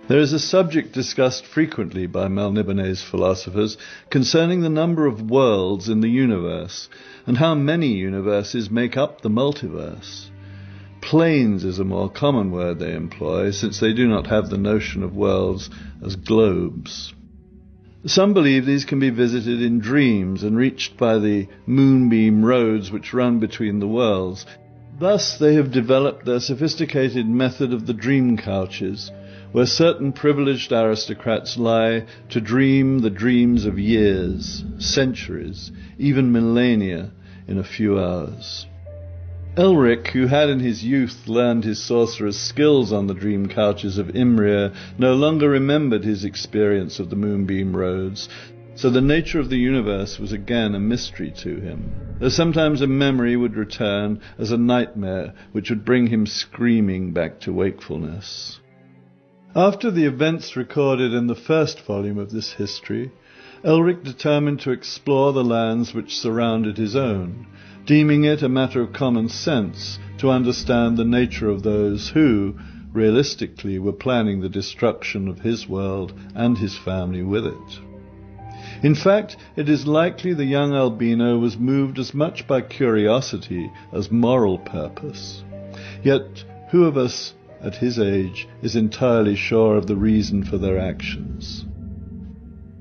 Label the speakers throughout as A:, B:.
A: There is a subject discussed frequently by Melniboné's philosophers concerning the number of worlds in the universe, and how many universes make up the multiverse. Planes is a more common word they employ, since they do not have the notion of worlds as globes. Some believe these can be visited in dreams and reached by the moonbeam roads which run between the worlds. Thus they have developed their sophisticated method of the dream couches, where certain privileged aristocrats lie to dream the dreams of years, centuries, even millennia in a few hours. Elric, who had in his youth learned his sorcerer's skills on the dream couches of Imrir, no longer remembered his experience of the moonbeam roads, so the nature of the universe was again a mystery to him, though sometimes a memory would return as a nightmare which would bring him screaming back to wakefulness. After the events recorded in the first volume of this history, Elric determined to explore the lands which surrounded his own, deeming it a matter of common sense to understand the nature of those who, realistically, were planning the destruction of his world and his family with it. In fact, it is likely the young albino was moved as much by curiosity as moral purpose. Yet, who of us at his age is entirely sure of the reason for their actions?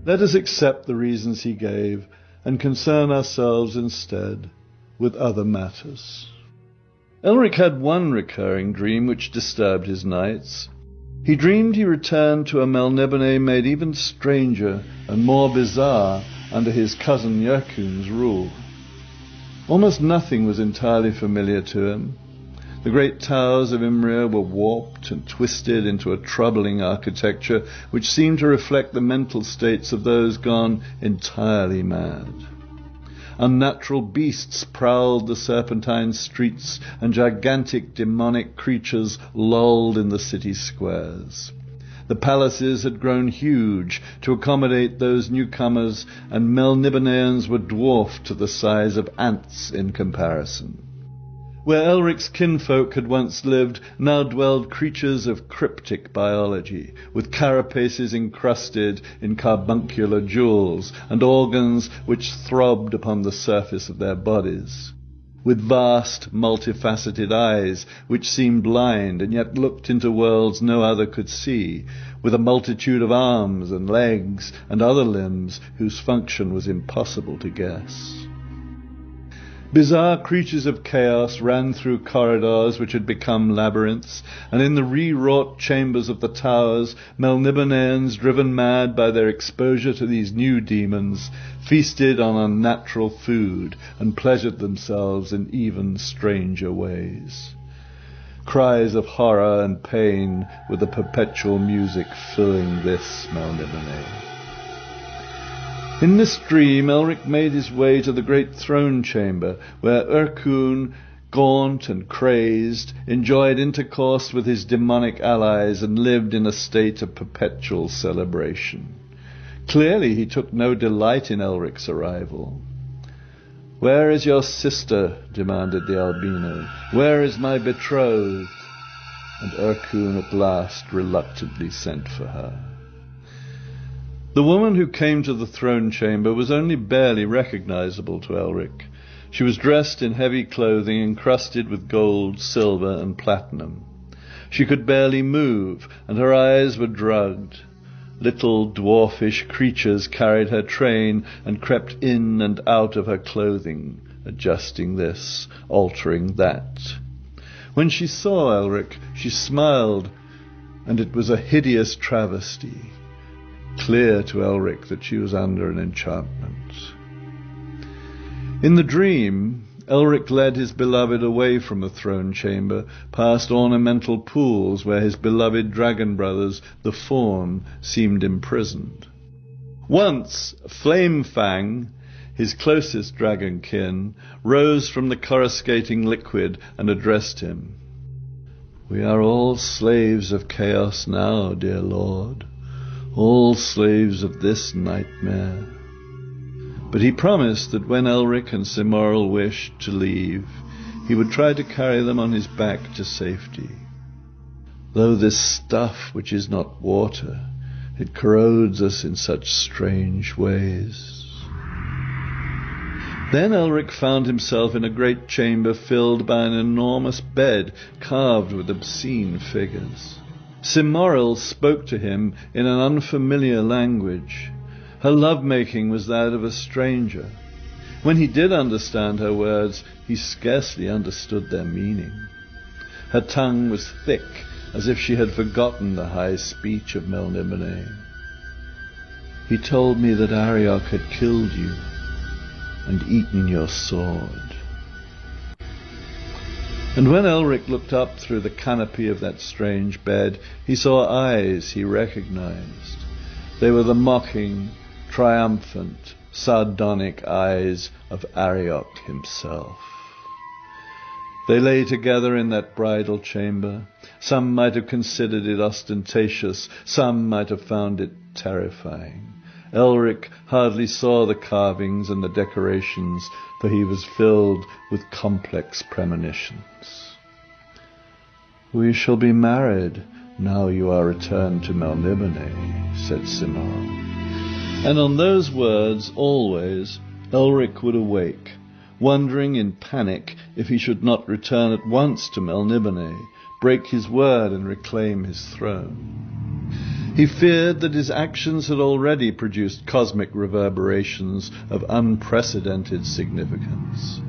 A: Let us accept the reasons he gave and concern ourselves instead with other matters. Elric had one recurring dream which disturbed his nights. He dreamed he returned to a Melniboné made even stranger and more bizarre under his cousin Yerkun's rule. Almost nothing was entirely familiar to him. The great towers of Imrir were warped and twisted into a troubling architecture which seemed to reflect the mental states of those gone entirely mad. Unnatural beasts prowled the serpentine streets, and gigantic demonic creatures lolled in the city squares. The palaces had grown huge to accommodate those newcomers, and Melnibonéans were dwarfed to the size of ants in comparison. Where Elric's kinfolk had once lived, now dwelled creatures of cryptic biology, with carapaces encrusted in carbuncular jewels, and organs which throbbed upon the surface of their bodies, with vast, multifaceted eyes which seemed blind and yet looked into worlds no other could see, with a multitude of arms and legs and other limbs whose function was impossible to guess. Bizarre creatures of chaos ran through corridors which had become labyrinths, and in the re-wrought chambers of the towers, Melnibonéans, driven mad by their exposure to these new demons, feasted on unnatural food and pleasured themselves in even stranger ways. Cries of horror and pain were the perpetual music filling this Melniboné. In this dream, Elric made his way to the great throne chamber, where Yerkun, gaunt and crazed, enjoyed intercourse with his demonic allies and lived in a state of perpetual celebration. Clearly he took no delight in Elric's arrival. "Where is your sister?" demanded the albino. "Where is my betrothed?" And Yerkun at last reluctantly sent for her. The woman who came to the throne chamber was only barely recognizable to Elric. She was dressed in heavy clothing encrusted with gold, silver, and platinum. She could barely move, and her eyes were drugged. Little dwarfish creatures carried her train and crept in and out of her clothing, adjusting this, altering that. When she saw Elric, she smiled, and it was a hideous travesty. Clear to Elric that she was under an enchantment. In the dream, Elric led his beloved away from the throne chamber, past ornamental pools where his beloved dragon brothers, the fawn, seemed imprisoned. Once, Flamefang, his closest dragon kin, rose from the coruscating liquid and addressed him. "We are all slaves of chaos now, dear lord. All slaves of this nightmare." But he promised that when Elric and Simoril wished to leave, he would try to carry them on his back to safety. though this stuff which is not water, it corrodes us in such strange ways. Then Elric found himself in a great chamber filled by an enormous bed carved with obscene figures. Simoril spoke to him in an unfamiliar language. Her love-making was that of a stranger. When he did understand her words, he scarcely understood their meaning. Her tongue was thick, as if she had forgotten the high speech of Melniboné. He told me that Arioch had killed you and eaten your sword. And when Elric looked up through the canopy of that strange bed, he saw eyes he recognized. They were the mocking, triumphant, sardonic eyes of Arioch himself. They lay together in that bridal chamber. Some might have considered it ostentatious, some might have found it terrifying. Elric hardly saw the carvings and the decorations, for he was filled with complex premonitions. "We shall be married now you are returned to Melniboné," said Simoril. And on those words, always, Elric would awake, wondering in panic if he should not return at once to Melniboné, break his word and reclaim his throne. He feared that his actions had already produced cosmic reverberations of unprecedented significance.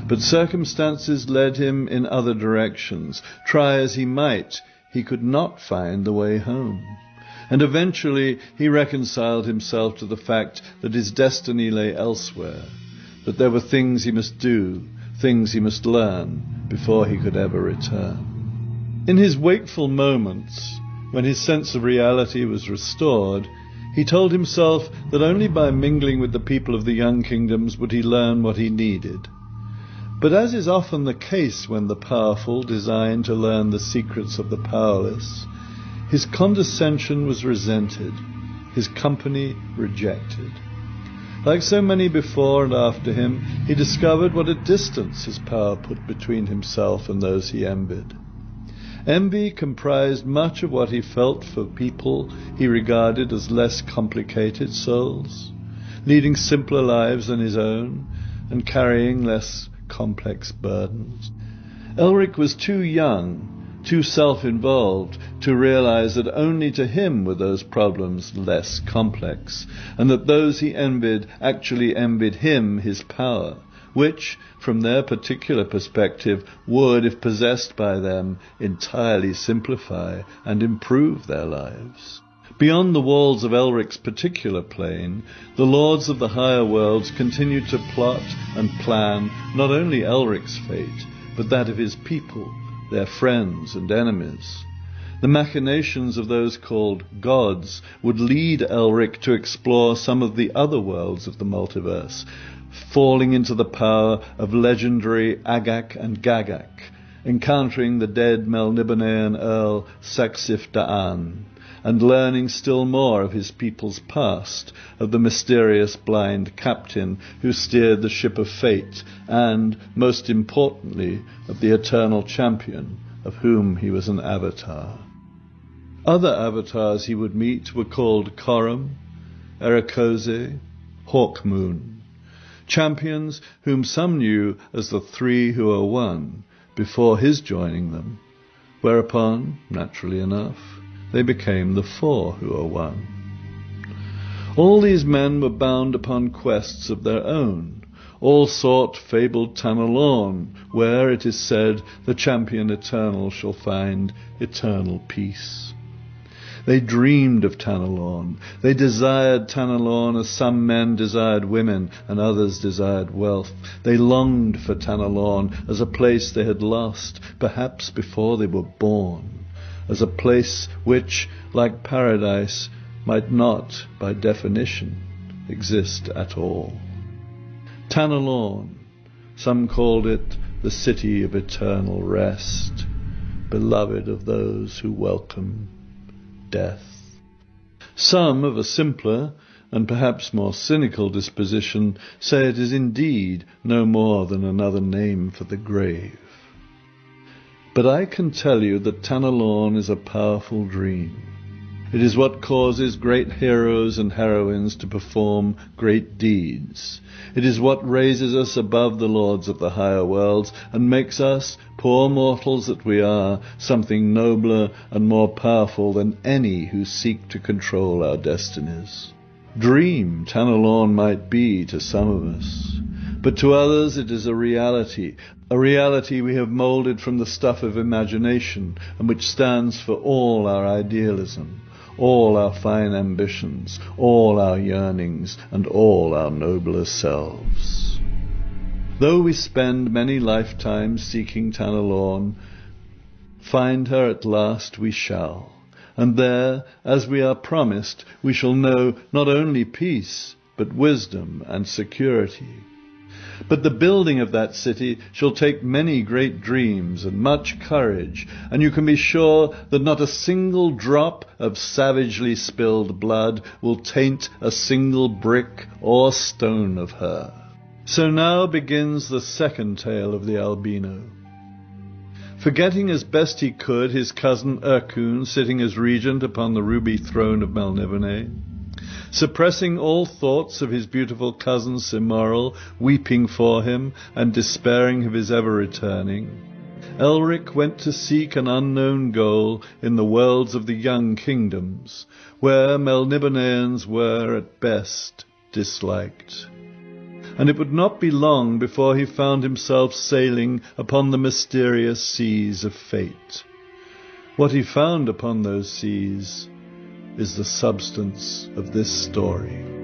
A: But circumstances led him in other directions. Try as he might, he could not find the way home. And eventually he reconciled himself to the fact that his destiny lay elsewhere, that there were things he must do, things he must learn, before he could ever return. In his wakeful moments, when his sense of reality was restored, he told himself that only by mingling with the people of the young kingdoms would he learn what he needed. But as is often the case when the powerful design to learn the secrets of the powerless, his condescension was resented, his company rejected. Like so many before and after him, he discovered what a distance his power put between himself and those he envied. Envy comprised much of what he felt for people he regarded as less complicated souls, leading simpler lives than his own, and carrying less complex burdens. Elric was too young, too self-involved, to realize that only to him were those problems less complex, and that those he envied actually envied him his power, which, from their particular perspective, would, if possessed by them, entirely simplify and improve their lives. Beyond the walls of Elric's particular plane, the lords of the higher worlds continued to plot and plan not only Elric's fate, but that of his people, their friends and enemies. The machinations of those called gods would lead Elric to explore some of the other worlds of the multiverse, falling into the power of legendary Agak and Gagak, encountering the dead Melnibonéan Earl Saxif Da'an, and learning still more of his people's past, of the mysterious blind captain who steered the ship of fate, and, most importantly, of the eternal champion, of whom he was an avatar. Other avatars he would meet were called Corum, Erekose, Hawkmoon, champions whom some knew as the Three Who Are One before his joining them, whereupon, naturally enough, they became the Four Who Are One. All these men were bound upon quests of their own. All sought fabled Tanalorn, where, it is said, the champion eternal shall find eternal peace. They dreamed of Tanalorn. They desired Tanalorn as some men desired women and others desired wealth. They longed for Tanalorn as a place they had lost, perhaps before they were born, as a place which, like paradise, might not, by definition, exist at all. Tanalorn, some called it the city of eternal rest, beloved of those who welcome death. Some, of a simpler and perhaps more cynical disposition, say it is indeed no more than another name for the grave. But I can tell you that Tanalorn is a powerful dream. It is what causes great heroes and heroines to perform great deeds. It is what raises us above the lords of the higher worlds and makes us, poor mortals that we are, something nobler and more powerful than any who seek to control our destinies. Dream Tanalorn might be to some of us, but to others it is a reality we have moulded from the stuff of imagination, and which stands for all our idealism, all our fine ambitions, all our yearnings, and all our nobler selves. Though we spend many lifetimes seeking Tanalorn, find her at last we shall, and there, as we are promised, we shall know not only peace, but wisdom and security. But the building of that city shall take many great dreams and much courage, and you can be sure that not a single drop of savagely spilled blood will taint a single brick or stone of her. So now begins the second tale of the albino. Forgetting as best he could his cousin Urkun sitting as regent upon the ruby throne of Melniboné, suppressing all thoughts of his beautiful cousin Cimoril, weeping for him and despairing of his ever returning, Elric went to seek an unknown goal in the worlds of the young kingdoms, where Melnibonéans were at best disliked. And it would not be long before he found himself sailing upon the mysterious seas of fate. What he found upon those seas is the substance of this story.